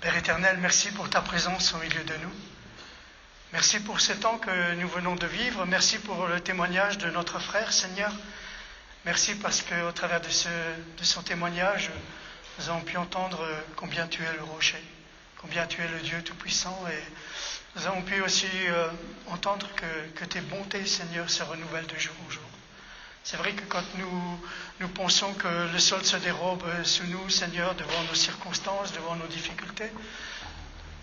Père éternel, merci pour ta présence au milieu de nous. Merci pour ce temps que nous venons de vivre. Merci pour le témoignage de notre frère, Seigneur. Merci parce qu'au travers de son témoignage, nous avons pu entendre combien tu es le rocher, combien tu es le Dieu Tout-Puissant. Et nous avons pu aussi entendre que tes bontés, Seigneur, se renouvellent de jour en jour. C'est vrai que quand nous pensons que le sol se dérobe sous nous, Seigneur, devant nos circonstances, devant nos difficultés,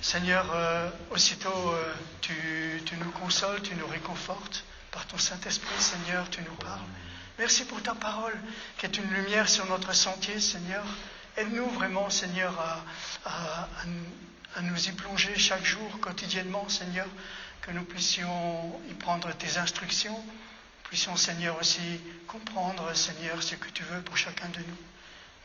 Seigneur, aussitôt tu nous consoles, tu nous réconfortes. Par ton Saint-Esprit, Seigneur, tu nous parles. Merci pour ta parole, qui est une lumière sur notre sentier, Seigneur. Aide-nous vraiment, Seigneur, à nous y plonger chaque jour, quotidiennement, Seigneur, que nous puissions y prendre tes instructions, puissions, Seigneur, aussi comprendre, Seigneur, ce que tu veux pour chacun de nous.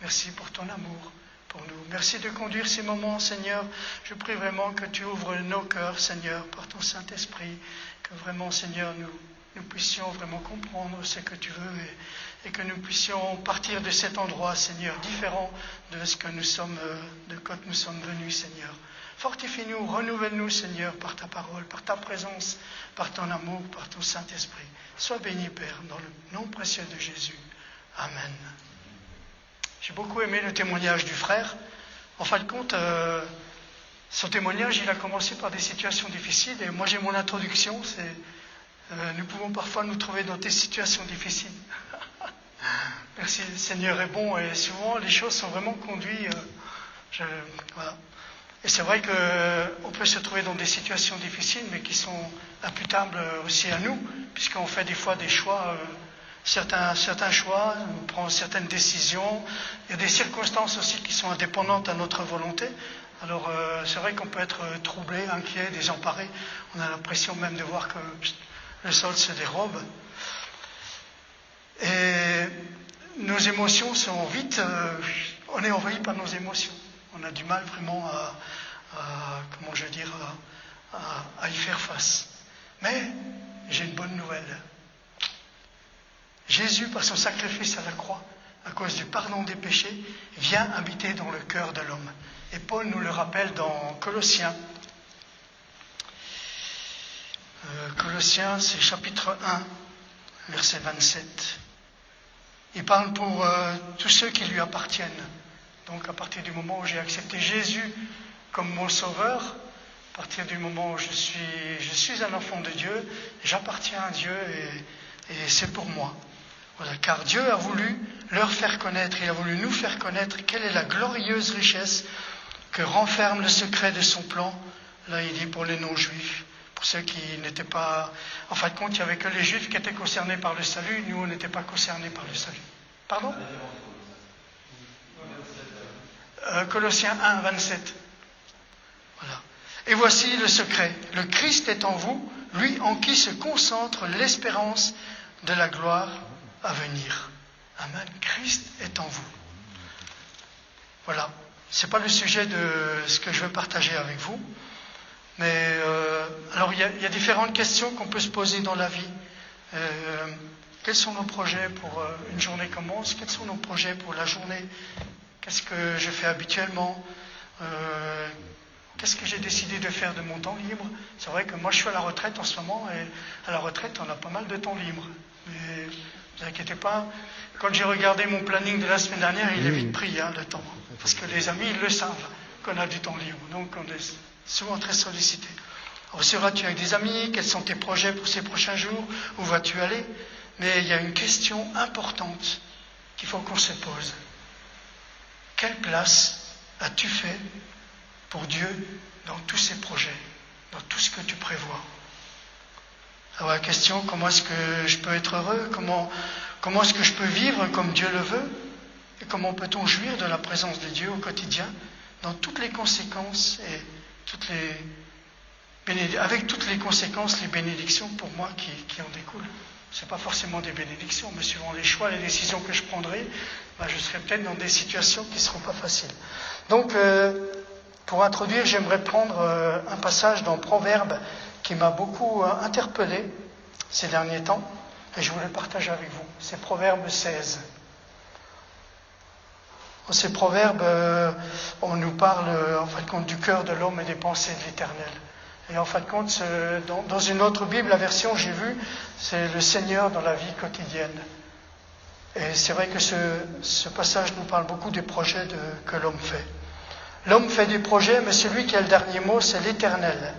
Merci pour ton amour pour nous. Merci de conduire ces moments, Seigneur. Je prie vraiment que tu ouvres nos cœurs, Seigneur, par ton Saint-Esprit, que vraiment, Seigneur, nous puissions vraiment comprendre ce que tu veux et que nous puissions partir de cet endroit, Seigneur, différent de ce que nous sommes, de quand nous sommes venus, Seigneur. Fortifie-nous, renouvelle-nous, Seigneur, par ta parole, par ta présence, par ton amour, par ton Saint-Esprit. Sois béni, Père, dans le nom précieux de Jésus. Amen. J'ai beaucoup aimé le témoignage du frère. En fin de compte, son témoignage, il a commencé par des situations difficiles. Et moi, j'ai mon introduction, c'est nous pouvons parfois nous trouver dans des situations difficiles. Merci, le Seigneur est bon et souvent les choses sont vraiment conduites. Voilà. Et c'est vrai qu'on peut se trouver dans des situations difficiles, mais qui sont imputables aussi à nous, puisqu'on fait des fois des choix, certains choix, on prend certaines décisions. Il y a des circonstances aussi qui sont indépendantes à notre volonté. Alors c'est vrai qu'on peut être troublé, inquiet, désemparé. On a l'impression même de voir que le sol se dérobe. Et nos émotions sont vite... on est envahi par nos émotions. On a du mal vraiment à y faire face. Mais j'ai une bonne nouvelle. Jésus, par son sacrifice à la croix, à cause du pardon des péchés, vient habiter dans le cœur de l'homme. Et Paul nous le rappelle dans Colossiens. Colossiens, c'est chapitre 1, verset 27. Il parle pour tous ceux qui lui appartiennent. Donc à partir du moment où j'ai accepté Jésus comme mon sauveur, à partir du moment où je suis un enfant de Dieu, j'appartiens à Dieu et c'est pour moi. Voilà, car Dieu a voulu leur faire connaître, il a voulu nous faire connaître quelle est la glorieuse richesse que renferme le secret de son plan. Là il dit pour les non-juifs. Pour ceux qui n'étaient pas... En fin de compte, il n'y avait que les Juifs qui étaient concernés par le salut. Nous, on n'était pas concernés par le salut. Pardon ? Colossiens 1, 27. Voilà. Et voici le secret. Le Christ est en vous, lui en qui se concentre l'espérance de la gloire à venir. Amen. Christ est en vous. Voilà. Ce n'est pas le sujet de ce que je veux partager avec vous. Mais alors il y a différentes questions qu'on peut se poser dans la vie. Quels sont nos projets pour une journée commence ? Quels sont nos projets pour la journée ? Qu'est-ce que je fais habituellement ? Qu'est-ce que j'ai décidé de faire de mon temps libre ? C'est vrai que moi je suis à la retraite en ce moment et à la retraite on a pas mal de temps libre. Mais ne vous inquiétez pas, quand j'ai regardé mon planning de la semaine dernière, il est vite pris le temps. Parce que les amis ils le savent qu'on a du temps libre. Donc on est souvent très sollicité. Alors, seras-tu avec des amis ? Quels sont tes projets pour ces prochains jours ? Où vas-tu aller ? Mais il y a une question importante qu'il faut qu'on se pose. Quelle place as-tu fait pour Dieu dans tous ces projets, dans tout ce que tu prévois ? Alors la question, comment est-ce que je peux être heureux ? Comment est-ce que je peux vivre comme Dieu le veut ? Et comment peut-on jouir de la présence de Dieu au quotidien, dans toutes les conséquences et avec toutes les conséquences, les bénédictions pour moi qui en découlent. Ce n'est pas forcément des bénédictions, mais suivant les choix, les décisions que je prendrai, je serai peut-être dans des situations qui ne seront pas faciles. Donc, pour introduire, j'aimerais prendre un passage dans Proverbes qui m'a beaucoup interpellé ces derniers temps, et je voulais le partager avec vous. C'est Proverbe 16. Dans ces proverbes, on nous parle en fin de compte du cœur de l'homme et des pensées de l'Éternel. Et en fin de compte, dans une autre Bible, la version que j'ai vue, c'est le Seigneur dans la vie quotidienne. Et c'est vrai que ce passage nous parle beaucoup des projets que l'homme fait. L'homme fait des projets, mais celui qui a le dernier mot, c'est l'Éternel.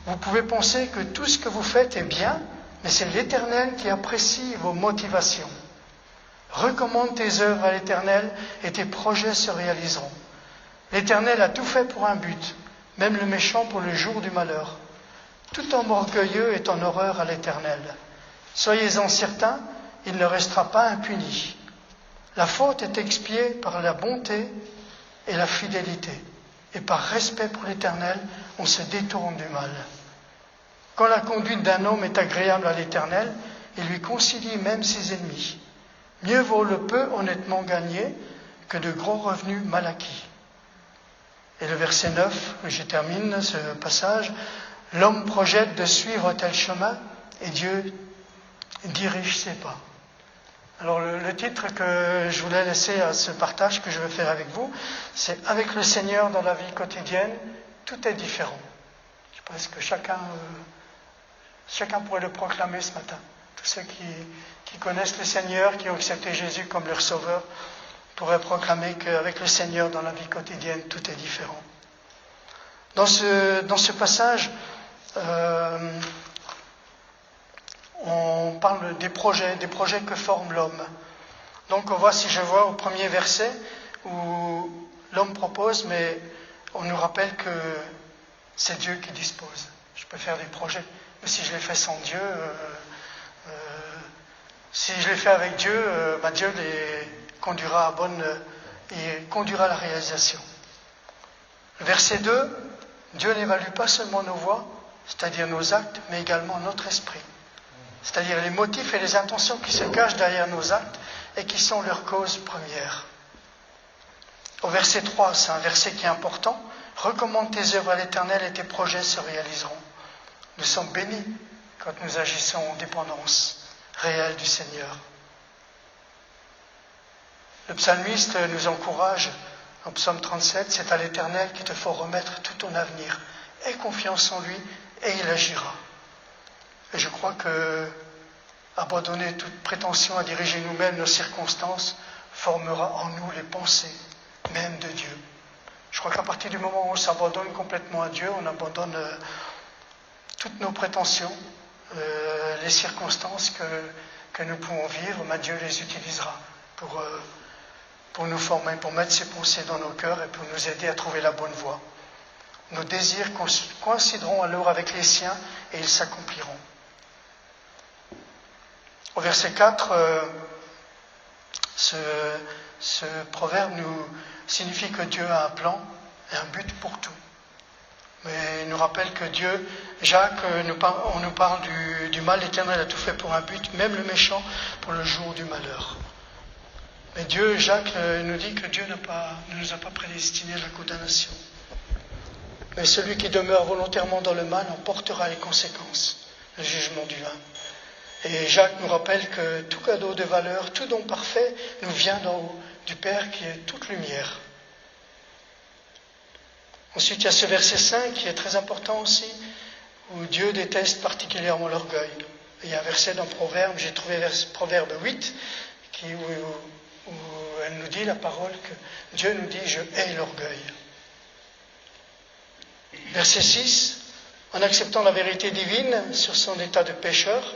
Vous pouvez penser que tout ce que vous faites est bien, mais c'est l'Éternel qui apprécie vos motivations. Recommande tes œuvres à l'Éternel et tes projets se réaliseront. L'Éternel a tout fait pour un but, même le méchant pour le jour du malheur. Tout homme orgueilleux est en horreur à l'Éternel. Soyez-en certains, il ne restera pas impuni. La faute est expiée par la bonté et la fidélité, et par respect pour l'Éternel, on se détourne du mal. Quand la conduite d'un homme est agréable à l'Éternel, il lui concilie même ses ennemis. Mieux vaut le peu honnêtement gagné que de gros revenus mal acquis. Et le verset 9, je termine ce passage, l'homme projette de suivre tel chemin et Dieu dirige ses pas. Alors le titre que je voulais laisser à ce partage que je vais faire avec vous, c'est « Avec le Seigneur dans la vie quotidienne, tout est différent ». Je pense que chacun pourrait le proclamer ce matin. Tous ceux qui connaissent le Seigneur, qui ont accepté Jésus comme leur sauveur, pourraient proclamer qu'avec le Seigneur dans la vie quotidienne, tout est différent. Dans ce passage, on parle des projets que forme l'homme. Donc on voit, si je vois au premier verset, où l'homme propose, mais on nous rappelle que c'est Dieu qui dispose. Je peux faire des projets, mais si je les fais sans Dieu, si je les fais avec Dieu, Dieu les conduira à la réalisation. Le verset 2, Dieu n'évalue pas seulement nos voies, c'est-à-dire nos actes, mais également notre esprit. C'est-à-dire les motifs et les intentions qui se cachent derrière nos actes et qui sont leur cause première. Au verset 3, c'est un verset qui est important. Recommande tes œuvres à l'Éternel et tes projets se réaliseront. Nous sommes bénis quand nous agissons en dépendance réelle du Seigneur. Le psalmiste nous encourage en psaume 37, c'est à l'Éternel qu'il te faut remettre tout ton avenir. Aie confiance en lui et il agira. Et je crois que abandonner toute prétention à diriger nous-mêmes nos circonstances formera en nous les pensées même de Dieu. Je crois qu'à partir du moment où on s'abandonne complètement à Dieu, on abandonne toutes nos prétentions, les circonstances que nous pouvons vivre, Dieu les utilisera pour nous former, pour mettre ses pensées dans nos cœurs et pour nous aider à trouver la bonne voie. Nos désirs coïncideront alors avec les siens et ils s'accompliront. Au verset 4, ce proverbe nous signifie que Dieu a un plan et un but pour tout. Mais il nous rappelle que Dieu, Jacques, on nous parle du mal, l'Éternel a tout fait pour un but, même le méchant pour le jour du malheur. Mais Dieu, Jacques, nous dit que Dieu ne nous a pas prédestinés à la condamnation. Mais celui qui demeure volontairement dans le mal en portera les conséquences, le jugement divin. Et Jacques nous rappelle que tout cadeau de valeur, tout don parfait, nous vient d'en haut, du Père qui est toute lumière. Ensuite, il y a ce verset 5 qui est très important aussi, où Dieu déteste particulièrement l'orgueil. Et il y a un verset dans Proverbe, j'ai trouvé Proverbe 8, où elle nous dit la parole que Dieu nous dit « Je hais l'orgueil ». Verset 6, en acceptant la vérité divine sur son état de pécheur,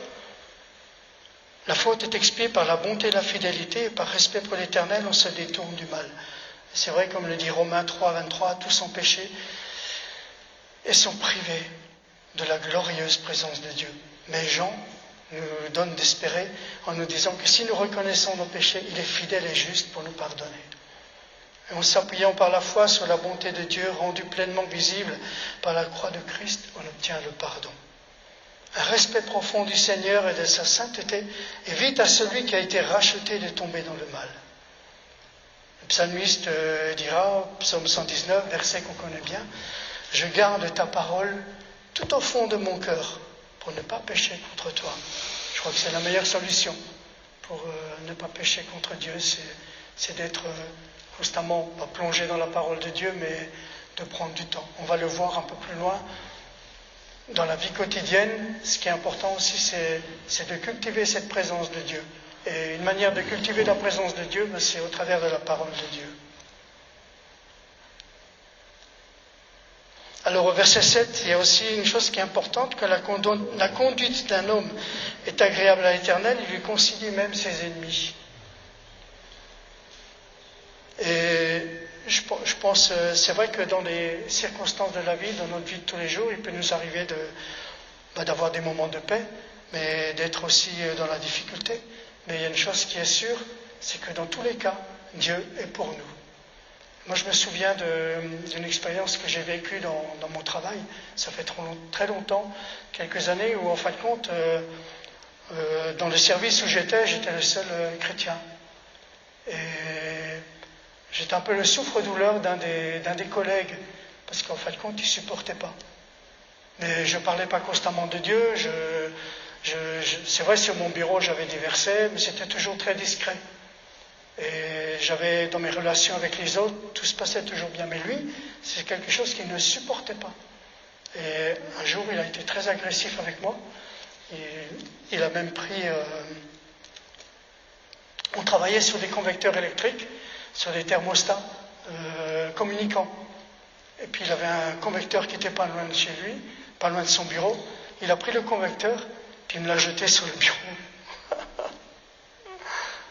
la faute est expiée par la bonté et la fidélité, et par respect pour l'Éternel, on se détourne du mal. C'est vrai, comme le dit Romains 3, 23, tous ont péché et sont privés de la glorieuse présence de Dieu. Mais Jean nous donne d'espérer en nous disant que si nous reconnaissons nos péchés, il est fidèle et juste pour nous pardonner. Et en s'appuyant par la foi sur la bonté de Dieu, rendue pleinement visible par la croix de Christ, on obtient le pardon. Un respect profond du Seigneur et de sa sainteté évite à celui qui a été racheté de tomber dans le mal. Le psalmiste dira, psaume 119, verset qu'on connaît bien, « Je garde ta parole tout au fond de mon cœur pour ne pas pécher contre toi. » Je crois que c'est la meilleure solution pour ne pas pécher contre Dieu, c'est d'être constamment pas plonger dans la parole de Dieu, mais de prendre du temps. On va le voir un peu plus loin. Dans la vie quotidienne, ce qui est important aussi, c'est de cultiver cette présence de Dieu. Et une manière de cultiver la présence de Dieu, c'est au travers de la parole de Dieu. Alors au verset 7, il y a aussi une chose qui est importante, que la conduite d'un homme est agréable à l'Éternel, il lui concilie même ses ennemis. Et je pense, c'est vrai que dans les circonstances de la vie, dans notre vie de tous les jours, il peut nous arriver d'avoir des moments de paix, mais d'être aussi dans la difficulté. Mais il y a une chose qui est sûre, c'est que dans tous les cas, Dieu est pour nous. Moi, je me souviens d'une expérience que j'ai vécue dans mon travail. Ça fait très longtemps, quelques années, où en fin de compte, dans le service où j'étais le seul chrétien. Et j'étais un peu le souffre-douleur d'un des collègues, parce qu'en fin de compte, il ne supportait pas. Mais je ne parlais pas constamment de Dieu. C'est vrai, sur mon bureau, j'avais des versets, mais c'était toujours très discret. Et j'avais, dans mes relations avec les autres, tout se passait toujours bien. Mais lui, c'est quelque chose qu'il ne supportait pas. Et un jour, il a été très agressif avec moi. Il a même pris... on travaillait sur des convecteurs électriques, sur des thermostats communicants. Et puis il avait un convecteur qui n'était pas loin de chez lui, pas loin de son bureau. Il a pris le convecteur, puis il me l'a jeté sur le bureau.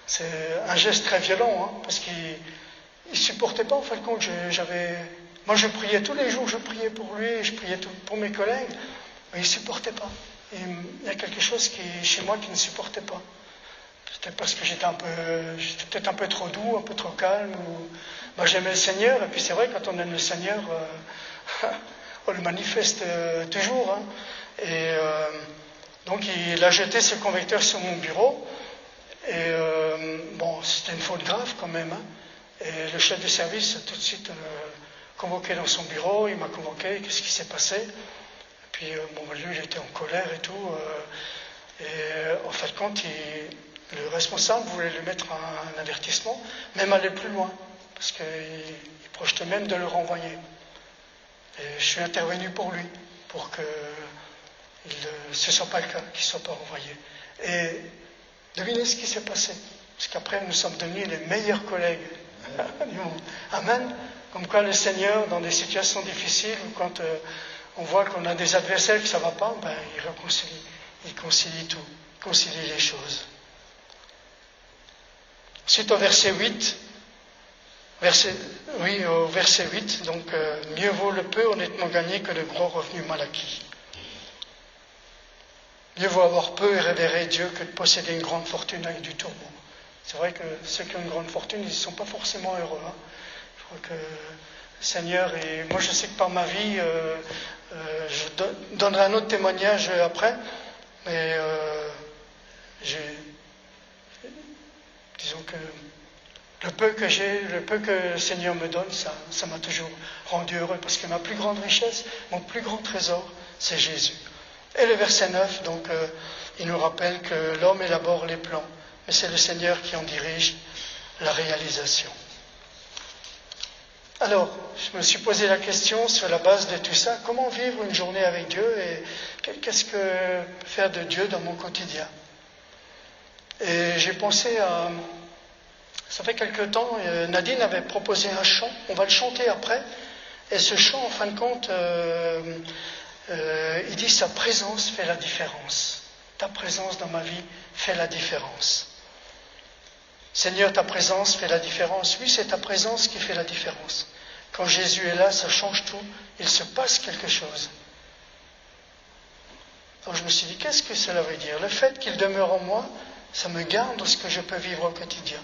C'est un geste très violent, parce qu'il ne supportait pas, en fin de compte. Moi, je priais tous les jours, je priais pour lui, je priais pour mes collègues, mais il ne supportait pas. Il y a quelque chose chez moi qui ne supportait pas. Peut-être parce que j'étais peut-être un peu trop doux, un peu trop calme. Moi, j'aimais le Seigneur, et puis c'est vrai, quand on aime le Seigneur, on le manifeste toujours. Et donc, il a jeté ce convecteur sur mon bureau. Et c'était une faute grave quand même. Et le chef de service a tout de suite convoqué dans son bureau. Il m'a convoqué, qu'est-ce qui s'est passé? Et puis, lui, il était en colère et tout. Et en fin de compte, le responsable voulait lui mettre un avertissement, même aller plus loin, parce qu'il projetait même de le renvoyer. Et je suis intervenu pour lui, pour que ce ne soit pas le cas, qu'il ne soit pas renvoyé. Et devinez ce qui s'est passé, parce qu'après nous sommes devenus les meilleurs collègues du monde. Amen. Comme quoi le Seigneur, dans des situations difficiles, ou quand on voit qu'on a des adversaires que ça ne va pas, il concilie tout, il concilie les choses. Ensuite au verset 8, au verset 8, donc mieux vaut le peu honnêtement gagné que de gros revenus mal acquis. Mieux vaut avoir peu et révérer Dieu que de posséder une grande fortune avec du tourment. C'est vrai que ceux qui ont une grande fortune, ils ne sont pas forcément heureux. Je crois que le Seigneur, et moi je sais que par ma vie, je donnerai un autre témoignage après, mais disons que le peu que j'ai, le peu que le Seigneur me donne, ça m'a toujours rendu heureux, parce que ma plus grande richesse, mon plus grand trésor, c'est Jésus. Et le verset 9, donc, il nous rappelle que l'homme élabore les plans, mais c'est le Seigneur qui en dirige la réalisation. Alors, je me suis posé la question sur la base de tout ça, comment vivre une journée avec Dieu et qu'est-ce que faire de Dieu dans mon quotidien? Et j'ai pensé à... Ça fait quelque temps, Nadine avait proposé un chant, on va le chanter après, et ce chant, en fin de compte, il dit « Sa présence fait la différence. Ta présence dans ma vie fait la différence. » Seigneur, ta présence fait la différence. Oui, c'est ta présence qui fait la différence. Quand Jésus est là, ça change tout. Il se passe quelque chose. Donc je me suis dit, qu'est-ce que cela veut dire? Le fait qu'il demeure en moi, ça me garde dans ce que je peux vivre au quotidien.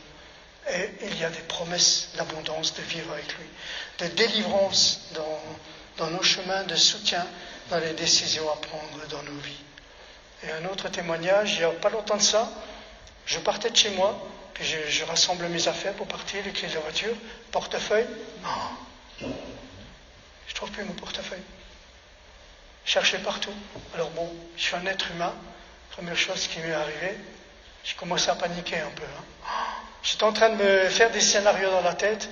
Et il y a des promesses d'abondance, de vivre avec lui, de délivrance dans nos chemins, de soutien dans les décisions à prendre dans nos vies. Et un autre témoignage, il n'y a pas longtemps de ça, je partais de chez moi, puis je rassemble mes affaires pour partir, les clés de la voiture, portefeuille, non, je trouve plus mon portefeuille. Je cherchais partout. Alors bon, je suis un être humain, première chose qui m'est arrivée, j'ai commencé à paniquer un peu. J'étais en train de me faire des scénarios dans la tête.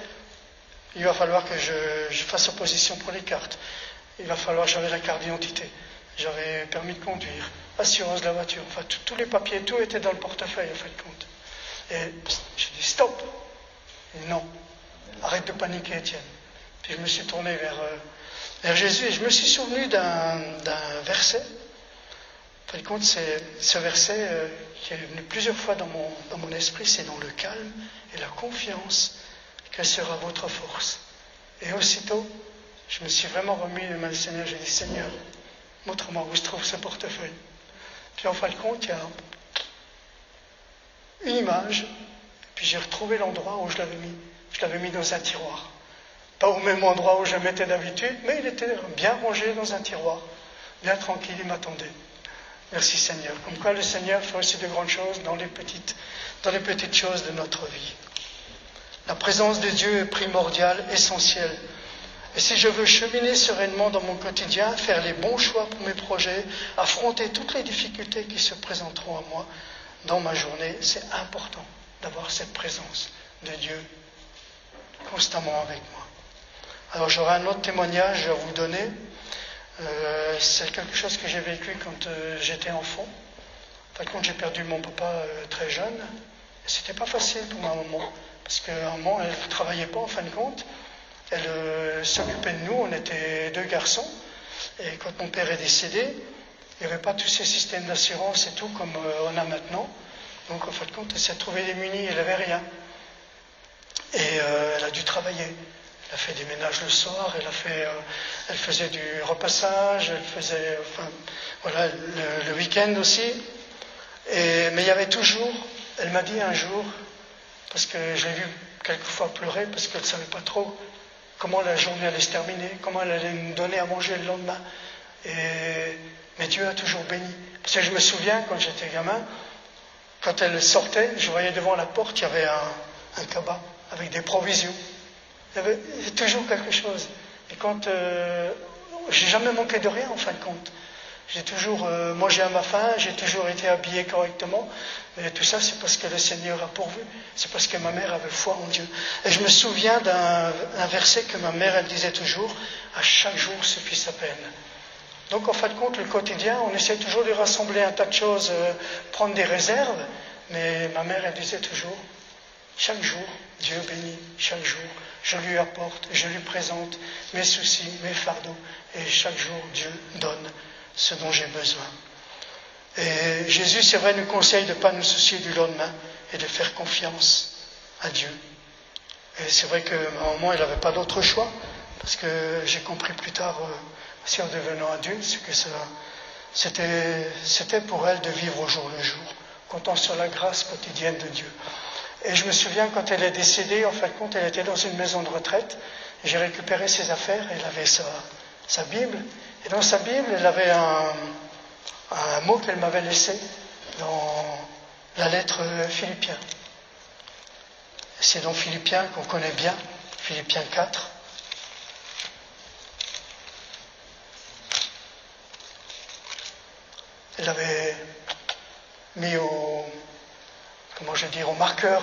Il va falloir que je fasse opposition pour les cartes. Il va falloir, j'avais la carte d'identité, j'avais permis de conduire, assurance de la voiture, enfin tous les papiers, tout était dans le portefeuille en fin de compte. Et je dis stop. Et non, arrête de paniquer, Étienne. Puis je me suis tourné vers Jésus et je me suis souvenu d'un verset. En fin de compte, c'est ce verset qui est venu plusieurs fois dans mon esprit, c'est dans le calme et la confiance quelle sera votre force. Et aussitôt, je me suis vraiment remis les mains du Seigneur. J'ai dit, Seigneur, montre-moi où se trouve ce portefeuille. Puis en fin de compte, il y a une image, puis j'ai retrouvé l'endroit où je l'avais mis. Je l'avais mis dans un tiroir. Pas au même endroit où je le mettais d'habitude, mais il était bien rangé dans un tiroir. Bien tranquille, il m'attendait. Merci Seigneur. Comme quoi le Seigneur fait aussi de grandes choses dans les petites choses de notre vie. La présence de Dieu est primordiale, essentielle. Et si je veux cheminer sereinement dans mon quotidien, faire les bons choix pour mes projets, affronter toutes les difficultés qui se présenteront à moi dans ma journée, c'est important d'avoir cette présence de Dieu constamment avec moi. Alors j'aurai un autre témoignage à vous donner. C'est quelque chose que j'ai vécu quand j'étais enfant. En fin de compte, j'ai perdu mon papa très jeune. Et c'était pas facile pour ma maman. Parce que maman, elle ne travaillait pas en fin de compte. Elle s'occupait de nous, on était 2 garçons. Et quand mon père est décédé, il n'y avait pas tous ces systèmes d'assurance et tout comme on a maintenant. Donc en fin de compte, elle s'est trouvée démunie, elle n'avait rien. Et elle a dû travailler. Elle a fait des ménages le soir, elle faisait du repassage, elle faisait, le week-end aussi. Mais il y avait toujours, elle m'a dit un jour, parce que je l'ai vu quelquefois pleurer, parce qu'elle ne savait pas trop comment la journée allait se terminer, comment elle allait me donner à manger le lendemain. Mais Dieu a toujours béni. Parce que je me souviens, quand j'étais gamin, quand elle sortait, je voyais devant la porte, il y avait un cabas avec des provisions. Il y avait toujours quelque chose. Et quand j'ai jamais manqué de rien en fin de compte. J'ai toujours mangé à ma faim, j'ai toujours été habillé correctement. Et tout ça, c'est parce que le Seigneur a pourvu. C'est parce que ma mère avait foi en Dieu. Et je me souviens d'un verset que ma mère, elle disait toujours, à chaque jour suffit sa peine. Donc en fin de compte, le quotidien, on essaie toujours de rassembler un tas de choses, prendre des réserves. Mais ma mère, elle disait toujours, chaque jour, Dieu bénit, chaque jour, je lui apporte, je lui présente mes soucis, mes fardeaux. Et chaque jour, Dieu donne ce dont j'ai besoin. Et Jésus, c'est vrai, nous conseille de ne pas nous soucier du lendemain et de faire confiance à Dieu. Et c'est vrai que à un moment, il n'avait pas d'autre choix, parce que j'ai compris plus tard, si en devenant adulte, que c'était pour elle de vivre au jour le jour, comptant sur la grâce quotidienne de Dieu. Et je me souviens, quand elle est décédée, en fin de compte, elle était dans une maison de retraite, et j'ai récupéré ses affaires, et elle avait sa Bible, et dans sa Bible, elle avait un mot qu'elle m'avait laissé dans la lettre Philippiens. C'est dans Philippiens qu'on connaît bien, Philippiens 4. Elle avait mis au marqueur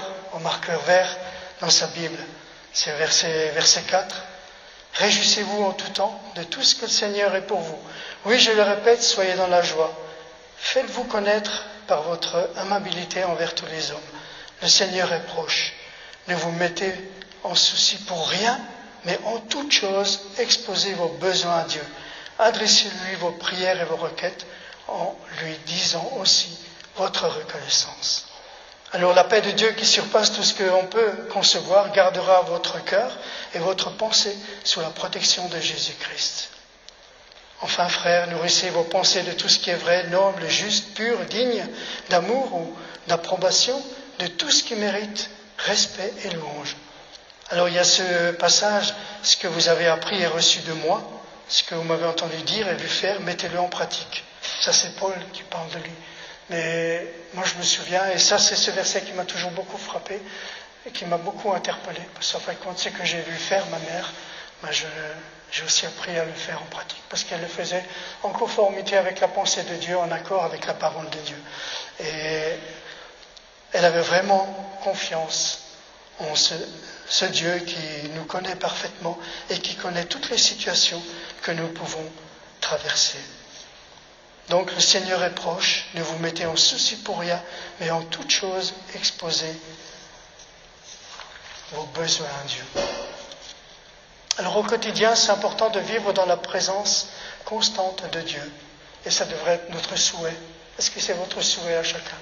vert dans sa Bible. C'est verset 4. Réjouissez-vous en tout temps de tout ce que le Seigneur est pour vous. Oui, je le répète, soyez dans la joie. Faites-vous connaître par votre amabilité envers tous les hommes. Le Seigneur est proche. Ne vous mettez en souci pour rien, mais en toute chose, exposez vos besoins à Dieu. Adressez-lui vos prières et vos requêtes en lui disant aussi votre reconnaissance. Alors la paix de Dieu qui surpasse tout ce qu'on peut concevoir gardera votre cœur et votre pensée sous la protection de Jésus-Christ. Enfin, frères, nourrissez vos pensées de tout ce qui est vrai, noble, juste, pur, digne d'amour ou d'approbation, de tout ce qui mérite respect et louange. Alors il y a ce passage, ce que vous avez appris et reçu de moi, ce que vous m'avez entendu dire et vu faire, mettez-le en pratique. Ça c'est Paul qui parle de lui. Mais moi je me souviens, et ça c'est ce verset qui m'a toujours beaucoup frappé et qui m'a beaucoup interpellé, parce qu'en fin de compte, c'est que j'ai vu faire ma mère, j'ai aussi appris à le faire en pratique, parce qu'elle le faisait en conformité avec la pensée de Dieu, en accord avec la parole de Dieu. Et elle avait vraiment confiance en ce Dieu qui nous connaît parfaitement et qui connaît toutes les situations que nous pouvons traverser. Donc le Seigneur est proche, ne vous mettez en souci pour rien, mais en toute chose exposez vos besoins à Dieu. Alors au quotidien, c'est important de vivre dans la présence constante de Dieu. Et ça devrait être notre souhait. Est-ce que c'est votre souhait à chacun?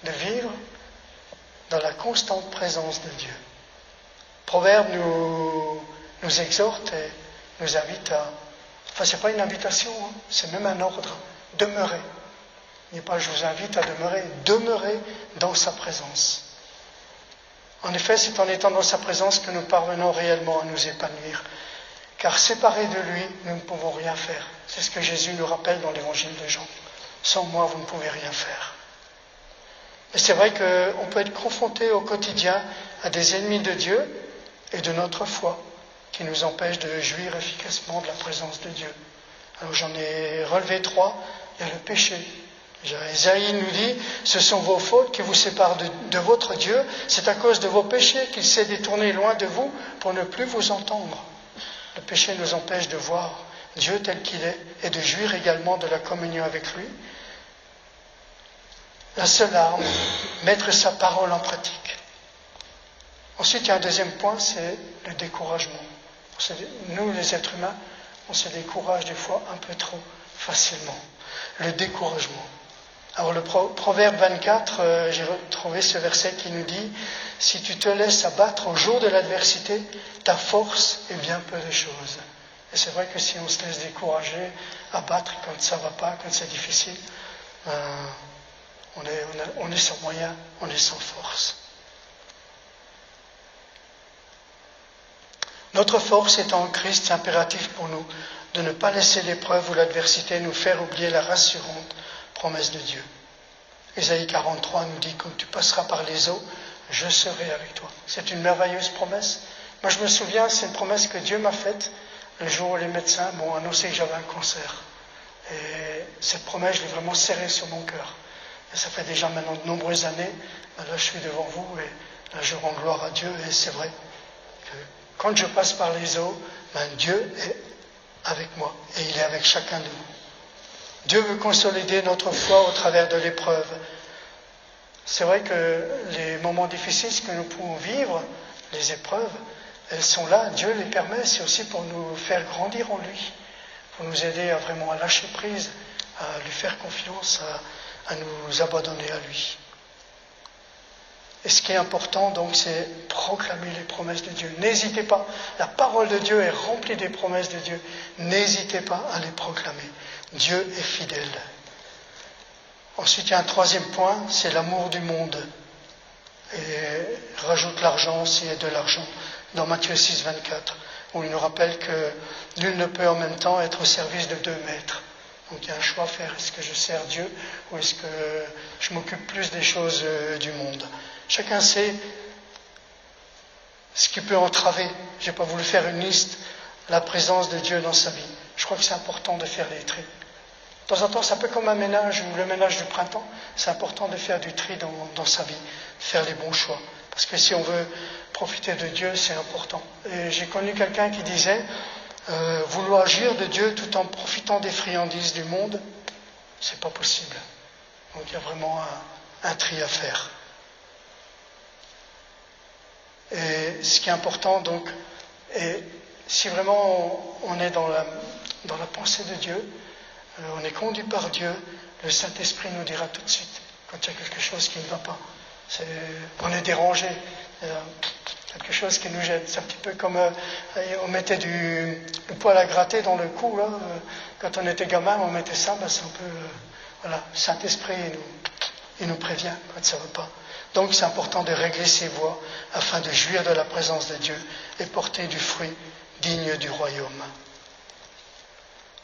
De vivre dans la constante présence de Dieu. Proverbe nous exhorte et nous invite à... Enfin, ce n'est pas une invitation, c'est même un ordre. Demeurer. Il n'est pas je vous invite à demeurer. Demeurer dans sa présence. En effet, c'est en étant dans sa présence que nous parvenons réellement à nous épanouir. Car séparés de lui, nous ne pouvons rien faire. C'est ce que Jésus nous rappelle dans l'évangile de Jean. Sans moi, vous ne pouvez rien faire. Et c'est vrai qu'on peut être confronté au quotidien à des ennemis de Dieu et de notre foi qui nous empêchent de jouir efficacement de la présence de Dieu. Alors j'en ai relevé 3. Il y a le péché. Ésaïe nous dit, ce sont vos fautes qui vous séparent de votre Dieu. C'est à cause de vos péchés qu'il s'est détourné loin de vous pour ne plus vous entendre. Le péché nous empêche de voir Dieu tel qu'il est et de jouir également de la communion avec lui. La seule arme, mettre sa parole en pratique. Ensuite, il y a un deuxième point, c'est le découragement. Nous, les êtres humains, on se décourage des fois un peu trop facilement. Le découragement. Alors le Proverbe 24, j'ai retrouvé ce verset qui nous dit « Si tu te laisses abattre au jour de l'adversité, ta force est bien peu de choses. » Et c'est vrai que si on se laisse décourager, abattre quand ça ne va pas, quand c'est difficile, on est sans moyens, on est sans force. Notre force étant en Christ, c'est impératif pour nous de ne pas laisser l'épreuve ou l'adversité nous faire oublier la rassurante promesse de Dieu. Ésaïe 43 nous dit, quand tu passeras par les eaux, je serai avec toi. C'est une merveilleuse promesse. Moi je me souviens, c'est une promesse que Dieu m'a faite le jour où les médecins m'ont annoncé que j'avais un cancer. Et cette promesse, je l'ai vraiment serrée sur mon cœur. Et ça fait déjà maintenant de nombreuses années. Là je suis devant vous et là je rends gloire à Dieu. Et c'est vrai que quand je passe par les eaux, Dieu est avec moi et il est avec chacun de nous. Dieu veut consolider notre foi au travers de l'épreuve. C'est vrai que les moments difficiles que nous pouvons vivre, les épreuves, elles sont là, Dieu les permet, c'est aussi pour nous faire grandir en lui, pour nous aider à vraiment lâcher prise, à lui faire confiance, à nous abandonner à lui. Et ce qui est important, donc, c'est proclamer les promesses de Dieu. N'hésitez pas. La parole de Dieu est remplie des promesses de Dieu. N'hésitez pas à les proclamer. Dieu est fidèle. Ensuite, il y a un troisième point, c'est l'amour du monde. Et rajoute l'argent s'il y a de l'argent. Dans Matthieu 6, 24, où il nous rappelle que nul ne peut en même temps être au service de 2 maîtres. Donc il y a un choix à faire. Est-ce que je sers Dieu ou est-ce que je m'occupe plus des choses du monde? Chacun sait ce qui peut entraver. Je n'ai pas voulu faire une liste, la présence de Dieu dans sa vie. Je crois que c'est important de faire les tris. De temps en temps, c'est un peu comme un ménage ou le ménage du printemps. C'est important de faire du tri dans sa vie, faire les bons choix. Parce que si on veut profiter de Dieu, c'est important. Et j'ai connu quelqu'un qui disait vouloir jouir de Dieu tout en profitant des friandises du monde, c'est pas possible. Donc il y a vraiment un tri à faire. Et ce qui est important, donc, et si vraiment on est dans la pensée de Dieu, on est conduit par Dieu, le Saint-Esprit nous dira tout de suite quand il y a quelque chose qui ne va pas. On est dérangé, quelque chose qui nous gêne. C'est un petit peu comme on mettait le poil à gratter dans le cou, là, quand on était gamin, on mettait ça, c'est un peu... voilà, le Saint-Esprit, il nous prévient quand ça ne va pas. Donc c'est important de régler ses voies afin de jouir de la présence de Dieu et porter du fruit digne du royaume.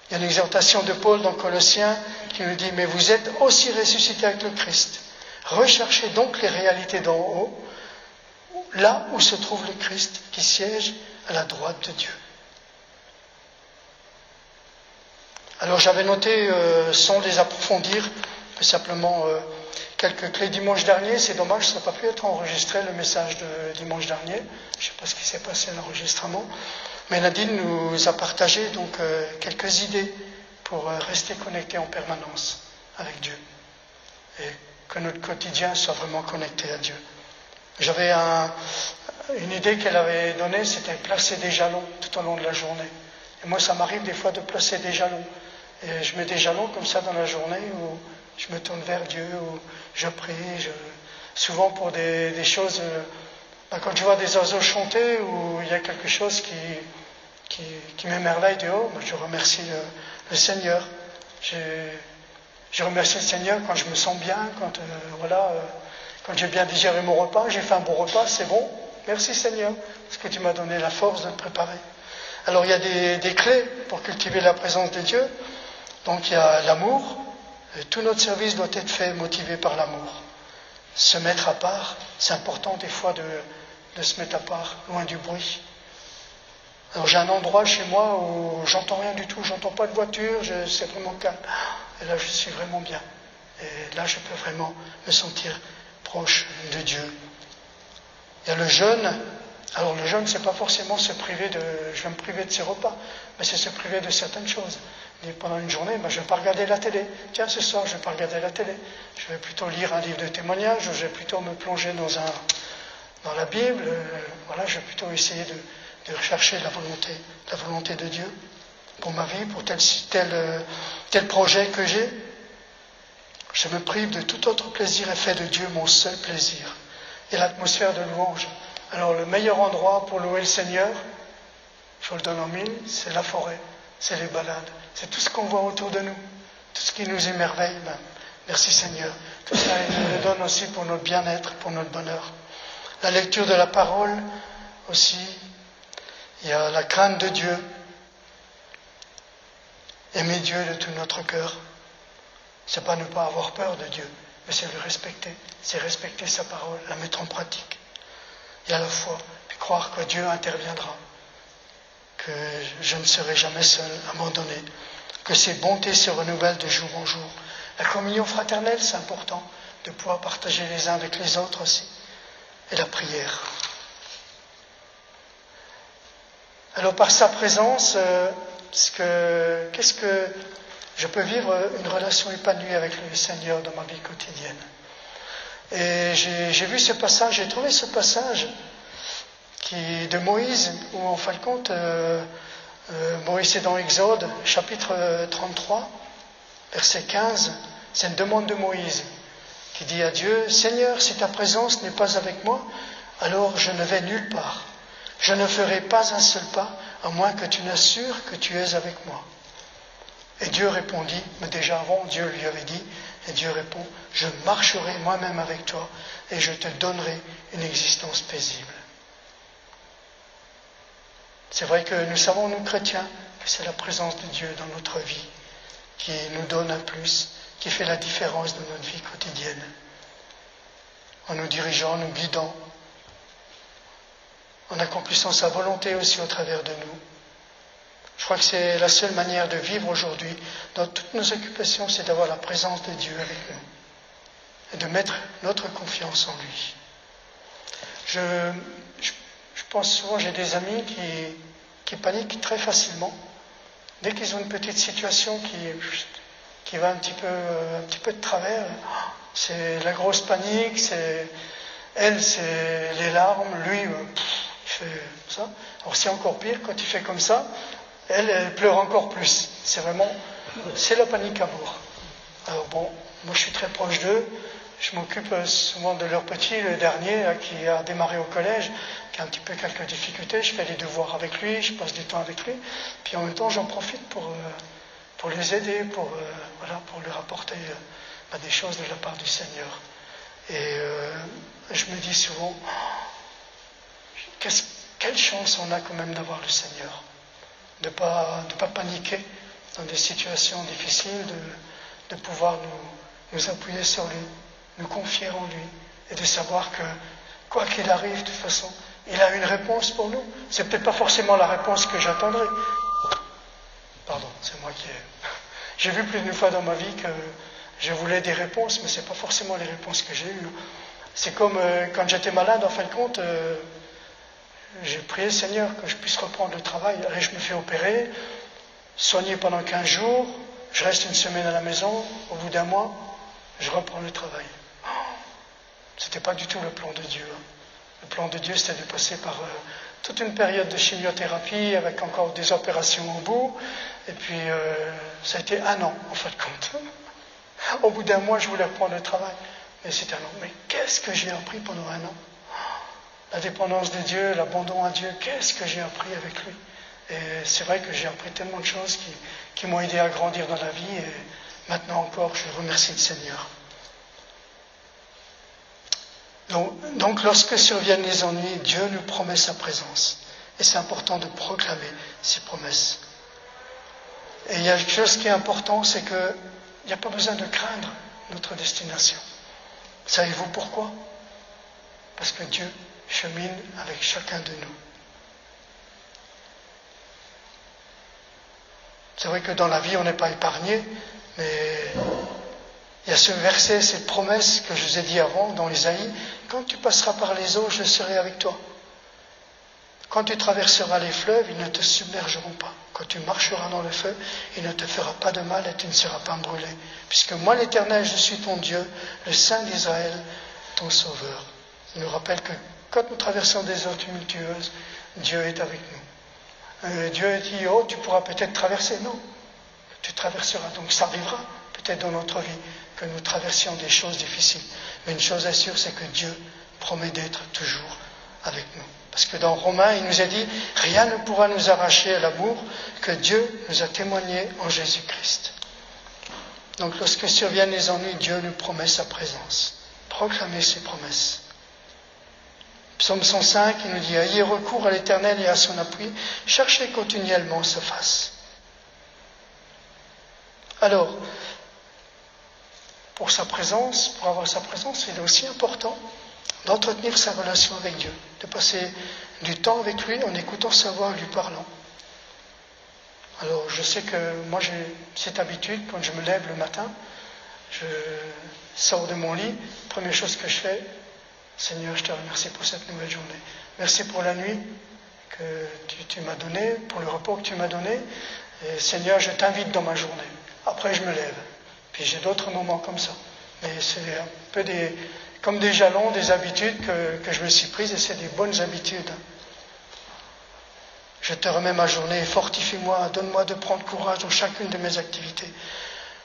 Il y a une exhortation de Paul dans Colossiens qui nous dit « Mais vous êtes aussi ressuscités avec le Christ. Recherchez donc les réalités d'en haut, là où se trouve le Christ qui siège à la droite de Dieu. » Alors j'avais noté, sans les approfondir, simplement quelques clés dimanche dernier. C'est dommage, ça n'a pas pu être enregistré, le message de dimanche dernier. Je ne sais pas ce qui s'est passé à l'enregistrement. Mais Nadine nous a partagé donc quelques idées pour rester connecté en permanence avec Dieu. Et que notre quotidien soit vraiment connecté à Dieu. J'avais une idée qu'elle avait donnée, c'était placer des jalons tout au long de la journée. Et moi, ça m'arrive des fois de placer des jalons. Et je mets des jalons comme ça dans la journée où je me tourne vers Dieu, où je prie, souvent pour des choses. Quand je vois des oiseaux chanter, où il y a quelque chose qui m'émerveille de haut, je remercie le Seigneur. Je remercie le Seigneur quand je me sens bien, quand j'ai bien digéré mon repas, j'ai fait un bon repas, c'est bon. Merci Seigneur, parce que tu m'as donné la force de le préparer. Alors il y a des clés pour cultiver la présence de Dieu. Donc il y a l'amour. Tout notre service doit être fait motivé par l'amour. Se mettre à part, c'est important des fois de se mettre à part, loin du bruit. Alors j'ai un endroit chez moi où j'entends rien du tout, j'entends pas de voiture, c'est vraiment calme. Et là je suis vraiment bien. Et là je peux vraiment me sentir proche de Dieu. Il y a le jeûne. Alors le jeûne, c'est pas forcément je vais me priver de ses repas, mais c'est se priver de certaines choses. Et pendant une journée, je ne vais pas regarder la télé. Tiens, ce soir, je ne vais pas regarder la télé. Je vais plutôt lire un livre de témoignages, ou je vais plutôt me plonger dans la Bible. Je vais plutôt essayer de rechercher la volonté de Dieu pour ma vie, pour tel projet que j'ai. Je me prive de tout autre plaisir et fais de Dieu mon seul plaisir. Et l'atmosphère de louange. Alors le meilleur endroit pour louer le Seigneur, je vous le donne en mille, c'est la forêt, c'est les balades, c'est tout ce qu'on voit autour de nous, tout ce qui nous émerveille. Merci Seigneur. Tout ça, il nous le donne aussi pour notre bien-être, pour notre bonheur. La lecture de la parole aussi, il y a la crainte de Dieu, aimer Dieu de tout notre cœur. C'est pas ne pas avoir peur de Dieu, mais c'est le respecter, c'est respecter sa parole, la mettre en pratique. Et à la foi, puis croire que Dieu interviendra, que je ne serai jamais seul, abandonné, que ses bontés se renouvellent de jour en jour. La communion fraternelle, c'est important, de pouvoir partager les uns avec les autres aussi. Et la prière. Alors par sa présence, qu'est-ce que je peux vivre une relation épanouie avec le Seigneur dans ma vie quotidienne. Et j'ai vu ce passage, j'ai trouvé ce passage de Moïse, où en fin de compte, Moïse est dans Exode, chapitre 33, verset 15, c'est une demande de Moïse, qui dit à Dieu, « Seigneur, si ta présence n'est pas avec moi, alors je ne vais nulle part. Je ne ferai pas un seul pas, à moins que tu n'assures que tu es avec moi. » Et Dieu répondit, mais déjà avant, Dieu lui avait dit, et Dieu répond, « Je marcherai moi-même avec toi, et je te donnerai une existence paisible. » C'est vrai que nous savons, nous chrétiens, que c'est la présence de Dieu dans notre vie qui nous donne un plus, qui fait la différence dans notre vie quotidienne, en nous dirigeant, nous guidant, en accomplissant sa volonté aussi au travers de nous. Je crois que c'est la seule manière de vivre aujourd'hui, dans toutes nos occupations, c'est d'avoir la présence de Dieu avec nous et de mettre notre confiance en lui. Je pense souvent, j'ai des amis qui paniquent très facilement. Dès qu'ils ont une petite situation qui va un petit peu de travers, c'est la grosse panique, c'est les larmes, lui, il fait ça. Alors c'est encore pire, quand il fait comme ça, elle pleure encore plus. C'est la panique à bord. Alors bon, moi je suis très proche d'eux, je m'occupe souvent de leur petit, le dernier, là, qui a démarré au collège, qui a un petit peu quelques difficultés, je fais les devoirs avec lui, je passe du temps avec lui, puis en même temps j'en profite pour les aider, pour leur apporter des choses de la part du Seigneur. Et je me dis souvent, quelle chance on a quand même d'avoir le Seigneur, de pas paniquer dans des situations difficiles, de pouvoir nous appuyer sur lui, nous confier en lui, et de savoir que, quoi qu'il arrive, de toute façon, il a une réponse pour nous. C'est peut-être pas forcément la réponse que j'attendrai. Pardon, c'est moi qui ai... J'ai vu plus d'une fois dans ma vie que Je voulais des réponses, mais ce n'est pas forcément les réponses que j'ai eues. C'est comme quand j'étais malade, en fin de compte, j'ai prié Seigneur que je puisse reprendre le travail. Allez, je me fais opérer, soigner pendant 15 jours, je reste une semaine à la maison, au bout d'un mois, je reprends le travail. Ce n'était pas du tout le plan de Dieu. Le plan de Dieu, c'était de passer par toute une période de chimiothérapie avec encore des opérations au bout. Et puis, ça a été 1 an, en fin de compte. Au bout d'un mois, je voulais reprendre le travail. Mais c'était 1 an. Mais qu'est-ce que j'ai appris pendant 1 an? La dépendance de Dieu, l'abandon à Dieu, qu'est-ce que j'ai appris avec lui? Et c'est vrai que j'ai appris tellement de choses qui m'ont aidé à grandir dans la vie. Et maintenant encore, je remercie le Seigneur. Donc, lorsque surviennent les ennuis, Dieu nous promet sa présence. Et c'est important de proclamer ses promesses. Et il y a quelque chose qui est important, c'est qu'il n'y a pas besoin de craindre notre destination. Savez-vous pourquoi? Parce que Dieu chemine avec chacun de nous. C'est vrai que dans la vie, on n'est pas épargné, mais il y a ce verset, cette promesse que je vous ai dit avant dans Isaïe, quand tu passeras par les eaux, je serai avec toi. Quand tu traverseras les fleuves, ils ne te submergeront pas. Quand tu marcheras dans le feu, il ne te fera pas de mal et tu ne seras pas brûlé. Puisque moi, l'Éternel, je suis ton Dieu, le Saint d'Israël, ton Sauveur. Il nous rappelle que quand nous traversons des eaux tumultueuses, Dieu est avec nous. Dieu dit, oh, tu pourras peut-être traverser. Non, tu traverseras. Donc ça arrivera peut-être dans notre vie que nous traversions des choses difficiles. Mais une chose est sûre, c'est que Dieu promet d'être toujours avec nous. Parce que dans Romains, il nous a dit, rien ne pourra nous arracher à l'amour que Dieu nous a témoigné en Jésus-Christ. Donc lorsque surviennent les ennuis, Dieu nous promet sa présence. Proclamez ses promesses. Psaume 105, il nous dit, ayez recours à l'Éternel et à son appui, cherchez continuellement sa face. Alors, pour avoir sa présence, il est aussi important d'entretenir sa relation avec Dieu, de passer du temps avec lui en écoutant sa voix, en lui parlant. Alors, je sais que moi j'ai cette habitude, quand je me lève le matin, je sors de mon lit, première chose que je fais, Seigneur, je te remercie pour cette nouvelle journée. Merci pour la nuit que tu m'as donnée, pour le repos que tu m'as donné. Et Seigneur, je t'invite dans ma journée. Après, je me lève. Puis j'ai d'autres moments comme ça. Mais c'est un peu comme des jalons, des habitudes que je me suis prises, et c'est des bonnes habitudes. Je te remets ma journée, fortifie-moi, donne-moi de prendre courage dans chacune de mes activités.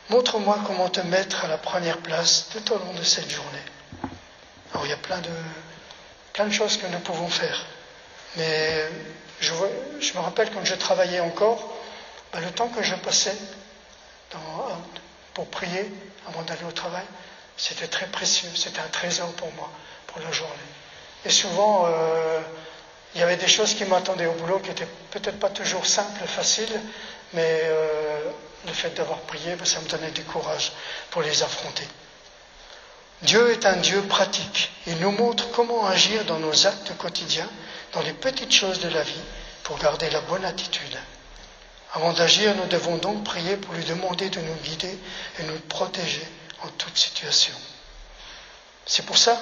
Montre-moi comment te mettre à la première place tout au long de cette journée. Alors il y a plein de choses que nous pouvons faire. Mais je me rappelle quand je travaillais encore, le temps que je passais pour prier avant d'aller au travail, c'était très précieux, c'était un trésor pour moi, pour la journée. Et souvent, il y avait des choses qui m'attendaient au boulot qui n'étaient peut-être pas toujours simples, faciles, mais le fait d'avoir prié, ça me donnait du courage pour les affronter. Dieu est un Dieu pratique. Il nous montre comment agir dans nos actes quotidiens, dans les petites choses de la vie, pour garder la bonne attitude. Avant d'agir, nous devons donc prier pour lui demander de nous guider et nous protéger en toute situation. C'est pour ça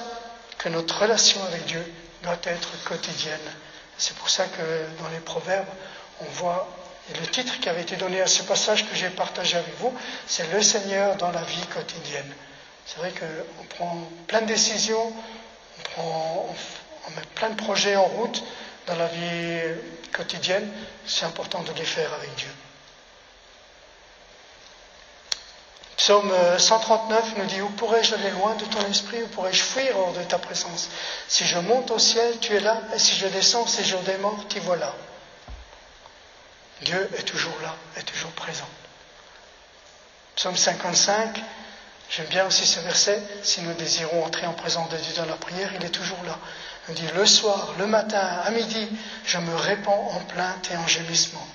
que notre relation avec Dieu doit être quotidienne. C'est pour ça que dans les Proverbes, on voit, et le titre qui avait été donné à ce passage que j'ai partagé avec vous, c'est le Seigneur dans la vie quotidienne. C'est vrai qu'on prend plein de décisions, on met plein de projets en route dans la vie quotidienne, c'est important de les faire avec Dieu. Psaume 139 nous dit, où pourrais-je aller loin de ton esprit, où pourrais-je fuir hors de ta présence? Si je monte au ciel, tu es là, et si je descends au séjour des morts, t'y voilà. Dieu est toujours là, est toujours présent. Psaume 55, j'aime bien aussi ce verset, si nous désirons entrer en présence de Dieu dans la prière, il est toujours là. Il dit, le soir, le matin, à midi, je me répands en plaintes et en gémissements.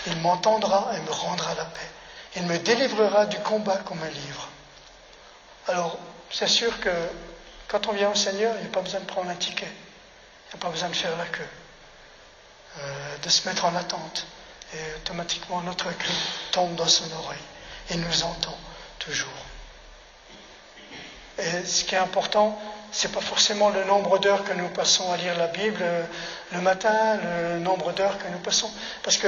Il m'entendra et me rendra la paix. Il me délivrera du combat qu'on me livre. Alors, c'est sûr que quand on vient au Seigneur, il n'y a pas besoin de prendre un ticket. Il n'y a pas besoin de faire la queue, de se mettre en attente. Et automatiquement, notre cri tombe dans son oreille. Il nous entend toujours. Et ce qui est important, c'est pas forcément le nombre d'heures que nous passons à lire la Bible le matin, le nombre d'heures que nous passons. Parce que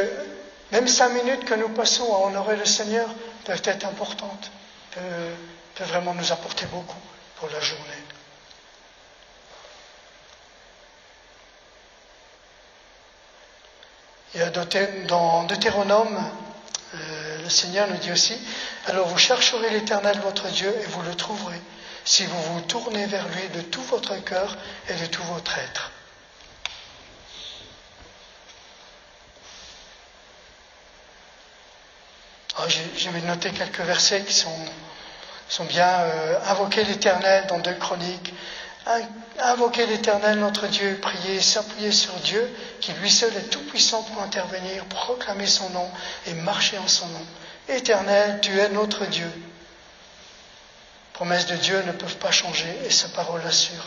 même 5 minutes que nous passons à honorer le Seigneur peuvent être importantes, peuvent vraiment nous apporter beaucoup pour la journée. Et dans Deutéronome, le Seigneur nous dit aussi, « Alors vous chercherez l'Éternel votre Dieu et vous le trouverez, si vous vous tournez vers lui de tout votre cœur et de tout votre être. » Je vais noter quelques versets qui sont bien. Invoquer l'Éternel dans 2 Chroniques. Invoquer l'Éternel notre Dieu, prier, s'appuyer sur Dieu, qui lui seul est tout-puissant pour intervenir, proclamer son nom et marcher en son nom. Éternel, tu es notre Dieu. Promesses de Dieu ne peuvent pas changer et sa parole l'assure.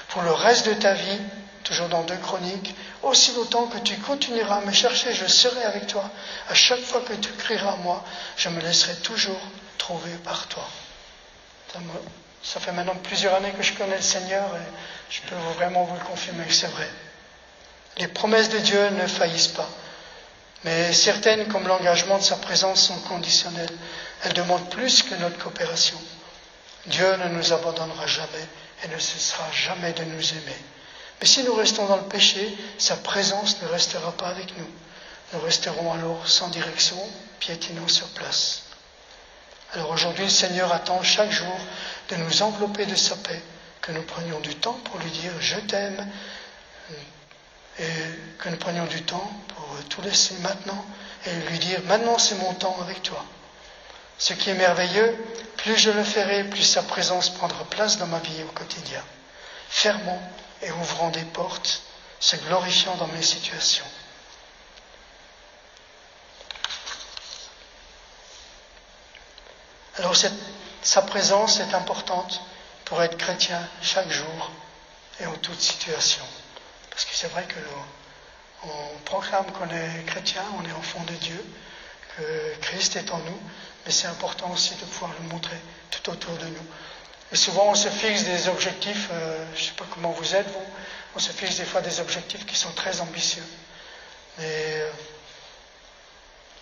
Pour le reste de ta vie, toujours dans 2 Chroniques, aussi longtemps que tu continueras à me chercher, je serai avec toi. À chaque fois que tu crieras à moi, je me laisserai toujours trouver par toi. Ça fait maintenant plusieurs années que je connais le Seigneur et je peux vraiment vous le confirmer que c'est vrai. Les promesses de Dieu ne faillissent pas. Mais certaines, comme l'engagement de sa présence, sont conditionnelles. Elles demandent plus que notre coopération. Dieu ne nous abandonnera jamais et ne cessera jamais de nous aimer. Mais si nous restons dans le péché, sa présence ne restera pas avec nous. Nous resterons alors sans direction, piétinant sur place. Alors aujourd'hui, le Seigneur attend chaque jour de nous envelopper de sa paix, que nous prenions du temps pour lui dire « Je t'aime » et que nous prenions du temps pour tout laisser maintenant et lui dire « Maintenant c'est mon temps avec toi ». Ce qui est merveilleux, plus je le ferai, plus sa présence prendra place dans ma vie au quotidien, fermant et ouvrant des portes, se glorifiant dans mes situations. Alors sa présence est importante pour être chrétien chaque jour et en toute situation. Parce que c'est vrai que on proclame qu'on est chrétien, on est enfant de Dieu, que Christ est en nous, mais c'est important aussi de pouvoir le montrer tout autour de nous. Et souvent on se fixe des objectifs, je ne sais pas comment vous êtes vous, on se fixe des fois des objectifs qui sont très ambitieux. Mais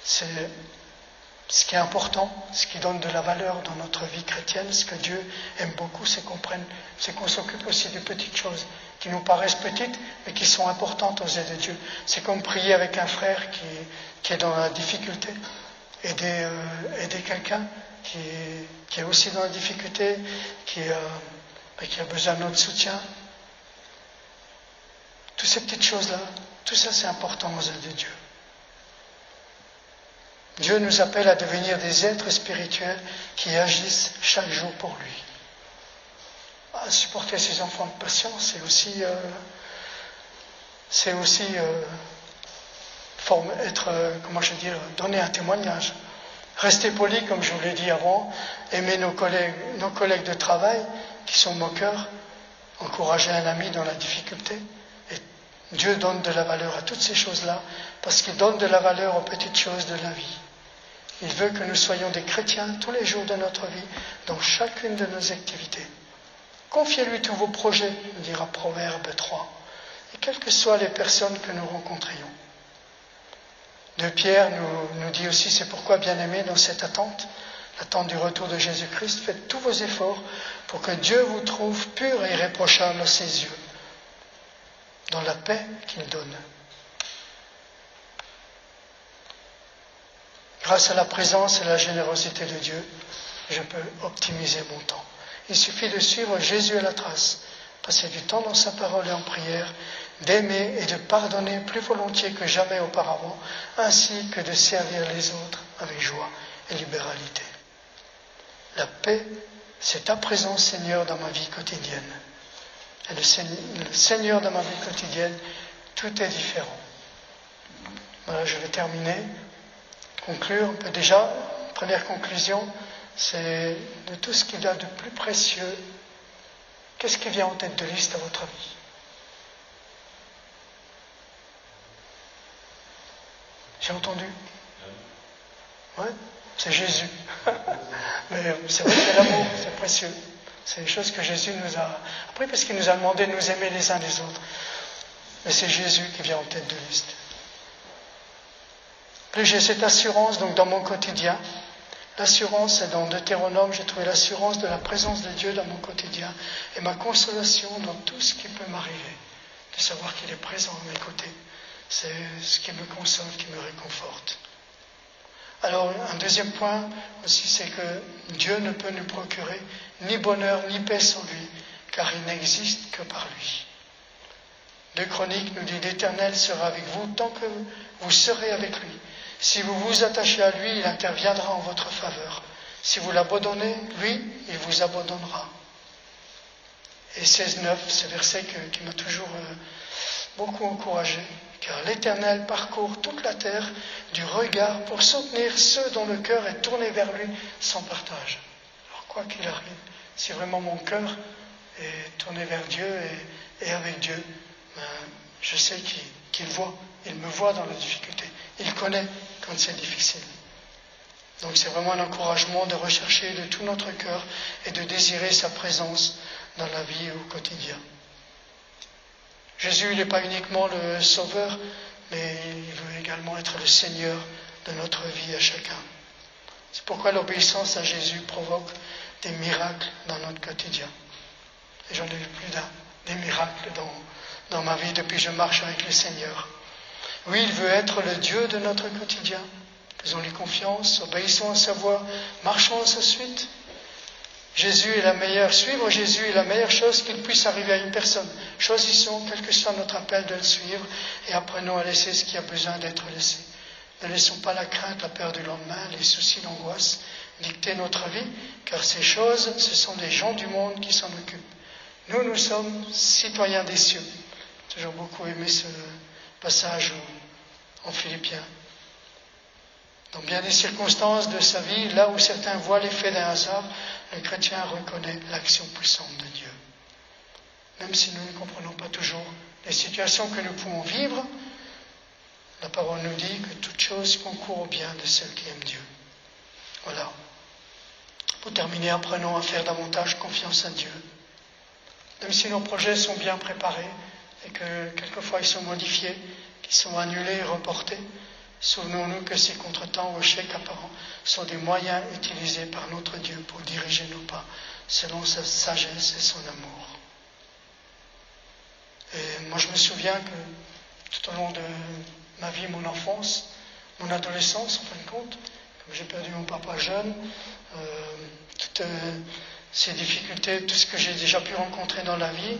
c'est ce qui est important, ce qui donne de la valeur dans notre vie chrétienne, ce que Dieu aime beaucoup, c'est qu'on s'occupe aussi des petites choses qui nous paraissent petites, mais qui sont importantes aux yeux de Dieu. C'est comme prier avec un frère qui est dans la difficulté, aider quelqu'un qui est aussi dans la difficulté, qui a besoin de notre soutien. Toutes ces petites choses-là, tout ça c'est important aux yeux de Dieu. Dieu nous appelle à devenir des êtres spirituels qui agissent chaque jour pour lui. À supporter ses enfants de patience, c'est aussi donner un témoignage. Rester poli, comme je vous l'ai dit avant, aimer nos collègues de travail qui sont moqueurs, encourager un ami dans la difficulté. Et Dieu donne de la valeur à toutes ces choses-là parce qu'il donne de la valeur aux petites choses de la vie. Il veut que nous soyons des chrétiens tous les jours de notre vie, dans chacune de nos activités. Confiez-lui tous vos projets, nous dira Proverbe 3, et quelles que soient les personnes que nous rencontrions. De Pierre nous dit aussi, c'est pourquoi, bien-aimés, dans cette attente du retour de Jésus-Christ, faites tous vos efforts pour que Dieu vous trouve pur et irréprochable à ses yeux, dans la paix qu'il donne. Grâce à la présence et la générosité de Dieu, je peux optimiser mon temps. Il suffit de suivre Jésus à la trace, passer du temps dans sa parole et en prière, d'aimer et de pardonner plus volontiers que jamais auparavant, ainsi que de servir les autres avec joie et libéralité. La paix, c'est ta présence, Seigneur, dans ma vie quotidienne. Et le Seigneur dans ma vie quotidienne, tout est différent. Voilà, je vais terminer. Conclure, déjà, première conclusion, c'est de tout ce qu'il y a de plus précieux, qu'est-ce qui vient en tête de liste à votre avis? J'ai entendu? Oui, c'est Jésus. Mais c'est vrai que l'amour, c'est précieux. C'est des choses que Jésus nous a appris parce qu'il nous a demandé de nous aimer les uns les autres. Mais c'est Jésus qui vient en tête de liste. Puis j'ai cette assurance donc dans mon quotidien. L'assurance, c'est dans Deutéronome, j'ai trouvé l'assurance de la présence de Dieu dans mon quotidien et ma consolation dans tout ce qui peut m'arriver, de savoir qu'il est présent à mes côtés. C'est ce qui me console, qui me réconforte. Alors, un deuxième point aussi, c'est que Dieu ne peut nous procurer ni bonheur ni paix sans lui, car il n'existe que par lui. 2 Chroniques nous dit, l'Éternel sera avec vous tant que vous serez avec lui. Si vous vous attachez à lui, il interviendra en votre faveur. Si vous l'abandonnez, lui, il vous abandonnera. Et 16,9, ce verset qui m'a toujours beaucoup encouragé. Car l'Éternel parcourt toute la terre du regard pour soutenir ceux dont le cœur est tourné vers lui sans partage. Alors quoi qu'il arrive, si vraiment mon cœur est tourné vers Dieu et avec Dieu, je sais qu'il voit, il me voit dans la difficulté. Il connaît quand c'est difficile. Donc c'est vraiment un encouragement de rechercher de tout notre cœur et de désirer sa présence dans la vie au quotidien. Jésus, il n'est pas uniquement le Sauveur, mais il veut également être le Seigneur de notre vie à chacun. C'est pourquoi l'obéissance à Jésus provoque des miracles dans notre quotidien. Et j'en ai vu plus d'un, des miracles dans ma vie depuis que je marche avec le Seigneur. Oui, il veut être le Dieu de notre quotidien. Faisons-lui confiance, obéissons à sa voix, marchons à sa suite. Suivre Jésus est la meilleure chose qu'il puisse arriver à une personne. Choisissons, quel que soit notre appel, de le suivre et apprenons à laisser ce qui a besoin d'être laissé. Ne laissons pas la crainte, la peur du lendemain, les soucis, l'angoisse dicter notre vie, car ces choses, ce sont des gens du monde qui s'en occupent. Nous sommes citoyens des cieux. J'ai toujours beaucoup aimé ce passage en Philippiens. Dans bien des circonstances de sa vie, là où certains voient l'effet d'un hasard, le chrétien reconnaît l'action puissante de Dieu. Même si nous ne comprenons pas toujours les situations que nous pouvons vivre, la parole nous dit que toute chose concourt au bien de ceux qui aiment Dieu. Voilà. Pour terminer, apprenons à faire davantage confiance à Dieu. Même si nos projets sont bien préparés et que quelquefois ils sont modifiés, qu'ils sont annulés et reportés, souvenons-nous que ces contretemps ou échecs apparents sont des moyens utilisés par notre Dieu pour diriger nos pas selon sa sagesse et son amour. Et moi je me souviens que tout au long de ma vie, mon enfance, mon adolescence en fin de compte, comme j'ai perdu mon papa jeune, toutes ces difficultés, tout ce que j'ai déjà pu rencontrer dans la vie,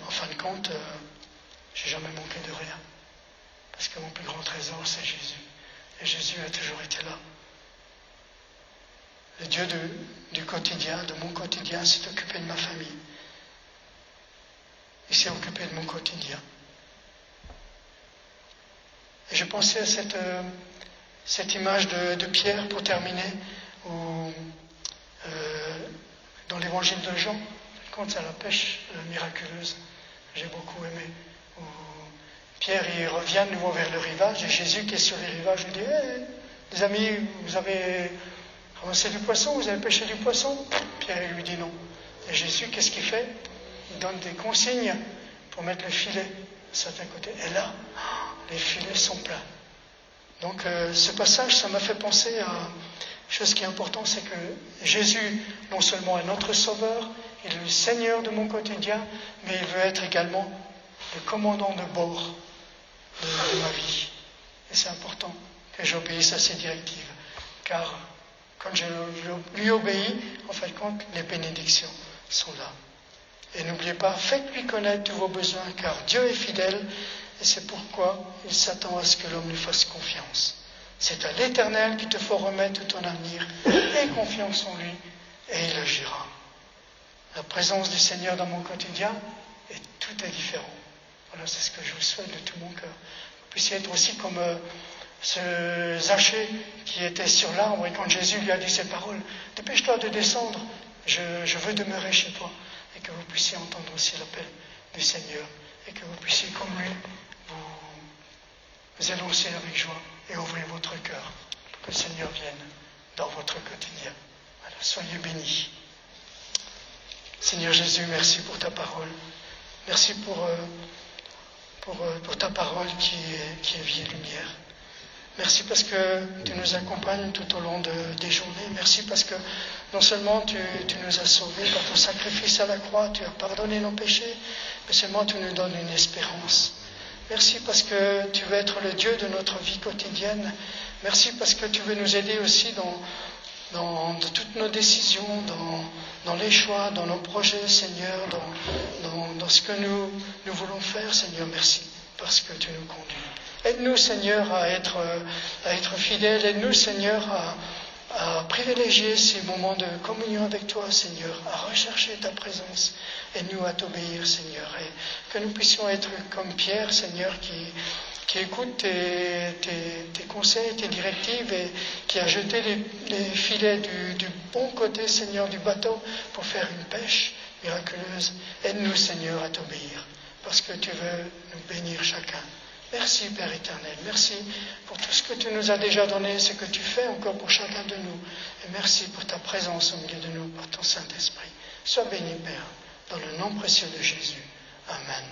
en fin de compte, j'ai jamais manqué de rien. Parce que mon plus grand trésor, c'est Jésus. Et Jésus a toujours été là. Le Dieu du quotidien, de mon quotidien, s'est occupé de ma famille. Il s'est occupé de mon quotidien. Et je pensais à cette image de Pierre, pour terminer, où, dans l'évangile de Jean, quand à la pêche miraculeuse, j'ai beaucoup aimé, où Pierre il revient de nouveau vers le rivage, et Jésus qui est sur le rivage lui dit, les amis, vous avez ramassé du poisson, vous avez pêché du poisson? Pierre lui dit non. Et Jésus, qu'est-ce qu'il fait? Il donne des consignes pour mettre le filet de certains côtés. Et là, les filets sont pleins. Donc ce passage, ça m'a fait penser à une chose qui est importante, c'est que Jésus, non seulement est notre Sauveur, il est le Seigneur de mon quotidien, mais il veut être également le commandant de bord de ma vie. Et c'est important que j'obéisse à ses directives, car quand je lui obéis, en fin de compte, les bénédictions sont là. Et n'oubliez pas, faites-lui connaître tous vos besoins, car Dieu est fidèle, et c'est pourquoi il s'attend à ce que l'homme lui fasse confiance. C'est à l'Éternel qu'il te faut remettre ton avenir, aie confiance en lui, et il agira. La présence du Seigneur dans mon quotidien, et tout est différent. Voilà, c'est ce que je vous souhaite de tout mon cœur. Vous puissiez être aussi comme ce Zachée qui était sur l'arbre, et quand Jésus lui a dit ces paroles, dépêche-toi de descendre, je veux demeurer chez toi. Et que vous puissiez entendre aussi l'appel du Seigneur, et que vous puissiez, comme lui, vous élancer avec joie et ouvrir votre cœur, pour que le Seigneur vienne dans votre quotidien. Alors, soyez bénis. Seigneur Jésus, merci pour ta parole. Merci pour ta parole qui est vie et lumière. Merci parce que tu nous accompagnes tout au long des journées. Merci parce que non seulement tu nous as sauvés par ton sacrifice à la croix, tu as pardonné nos péchés, mais seulement tu nous donnes une espérance. Merci parce que tu veux être le Dieu de notre vie quotidienne. Merci parce que tu veux nous aider aussi dans toutes nos décisions, dans les choix, dans nos projets, Seigneur, dans ce que nous voulons faire, Seigneur. Merci parce que tu nous conduis. Aide-nous, Seigneur, à être fidèles. Aide-nous, Seigneur, à privilégier ces moments de communion avec toi, Seigneur, à rechercher ta présence. Aide-nous à t'obéir, Seigneur, et que nous puissions être comme Pierre, Seigneur, qui écoute tes conseils, tes directives et qui a jeté les filets du bon côté, Seigneur, du bateau pour faire une pêche miraculeuse. Aide-nous, Seigneur, à t'obéir parce que tu veux nous bénir chacun. Merci, Père éternel. Merci pour tout ce que tu nous as déjà donné, ce que tu fais encore pour chacun de nous. Et merci pour ta présence au milieu de nous, par ton Saint-Esprit. Sois béni, Père, dans le nom précieux de Jésus. Amen.